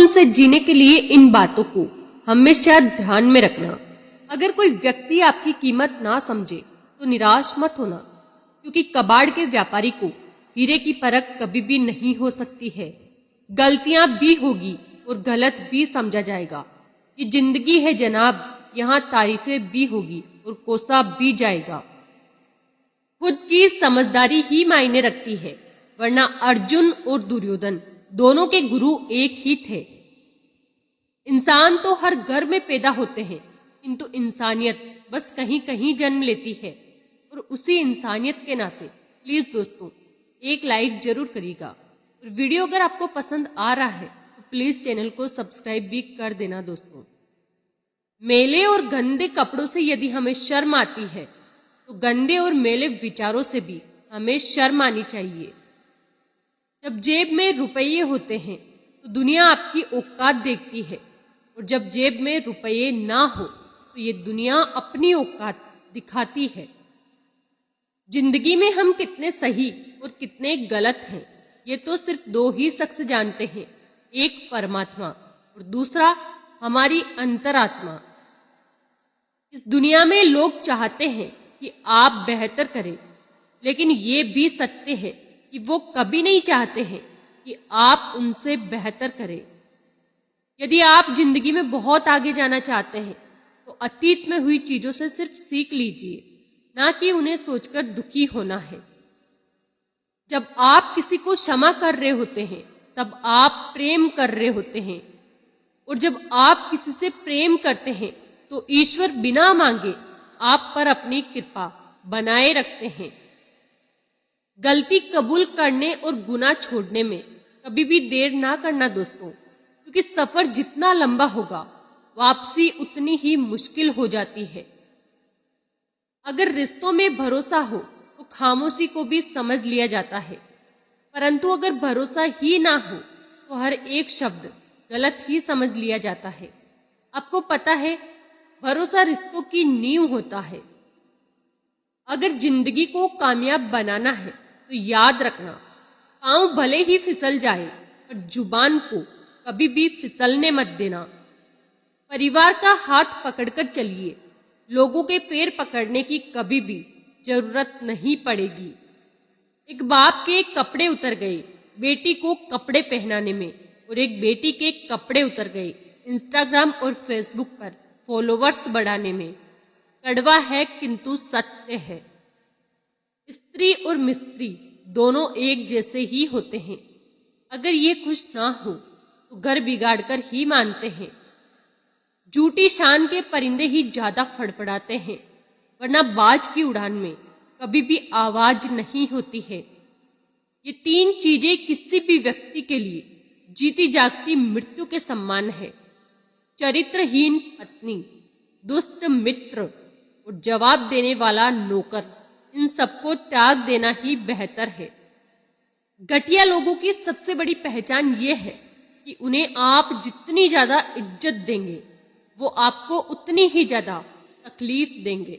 से जीने के लिए इन बातों को हमेशा ध्यान में रखना। अगर कोई व्यक्ति आपकी कीमत ना समझे तो निराश मत होना, क्योंकि कबाड़ के व्यापारी को हीरे की परख कभी भी नहीं हो सकती है। गलतियां भी होगी और गलत भी समझा जाएगा। ये जिंदगी है जनाब, यहाँ तारीफें भी होगी और कोसा भी जाएगा। खुद की समझदारी ही मायने रखती है, वरना अर्जुन और दुर्योधन दोनों के गुरु एक ही थे। इंसान तो हर घर में पैदा होते हैं, किंतु इंसानियत बस कहीं कहीं जन्म लेती है। और उसी इंसानियत के नाते प्लीज दोस्तों एक लाइक जरूर करिएगा, और वीडियो अगर आपको पसंद आ रहा है तो प्लीज चैनल को सब्सक्राइब भी कर देना। दोस्तों, मैले और गंदे कपड़ों से यदि हमें शर्म आती है तो गंदे और मैले विचारों से भी हमें शर्म आनी चाहिए। जब जेब में रुपये होते हैं तो दुनिया आपकी औकात देखती है, और जब जेब में रुपये ना हो तो ये दुनिया अपनी औकात दिखाती है। जिंदगी में हम कितने सही और कितने गलत हैं ये तो सिर्फ दो ही शख्स जानते हैं, एक परमात्मा और दूसरा हमारी अंतरात्मा। इस दुनिया में लोग चाहते हैं कि आप बेहतर करें, लेकिन ये भी सत्य है कि वो कभी नहीं चाहते हैं कि आप उनसे बेहतर करें। यदि आप जिंदगी में बहुत आगे जाना चाहते हैं तो अतीत में हुई चीजों से सिर्फ सीख लीजिए, ना कि उन्हें सोचकर दुखी होना है। जब आप किसी को क्षमा कर रहे होते हैं तब आप प्रेम कर रहे होते हैं, और जब आप किसी से प्रेम करते हैं तो ईश्वर बिना मांगे आप पर अपनी कृपा बनाए रखते हैं। गलती कबूल करने और गुनाह छोड़ने में कभी भी देर ना करना दोस्तों, क्योंकि सफर जितना लंबा होगा वापसी उतनी ही मुश्किल हो जाती है। अगर रिश्तों में भरोसा हो तो खामोशी को भी समझ लिया जाता है, परंतु अगर भरोसा ही ना हो तो हर एक शब्द गलत ही समझ लिया जाता है। आपको पता है, भरोसा रिश्तों की नींव होता है। अगर जिंदगी को कामयाब बनाना है तो याद रखना, पांव भले ही फिसल जाए पर जुबान को कभी भी फिसलने मत देना। परिवार का हाथ पकड़कर चलिए, लोगों के पैर पकड़ने की कभी भी जरूरत नहीं पड़ेगी। एक बाप के कपड़े उतर गए बेटी को कपड़े पहनाने में, और एक बेटी के कपड़े उतर गए इंस्टाग्राम और फेसबुक पर फॉलोवर्स बढ़ाने में। कड़वा है किंतु सत्य है। स्त्री और मिस्त्री दोनों एक जैसे ही होते हैं। अगर ये खुश ना हो तो घर बिगाड़कर ही मानते हैं। झूठी शान के परिंदे ही ज्यादा फड़फड़ाते हैं, वरना बाज की उड़ान में कभी भी आवाज नहीं होती है। ये तीन चीजें किसी भी व्यक्ति के लिए जीती जागती मृत्यु के समान है। चरित्रहीन पत्नी, दुष्ट मित्र और जवाब देने वाला नौकर, इन सबको त्याग देना ही बेहतर है। घटिया लोगों की सबसे बड़ी पहचान ये है कि उन्हें आप जितनी ज्यादा इज्जत देंगे वो आपको उतनी ही ज्यादा तकलीफ देंगे।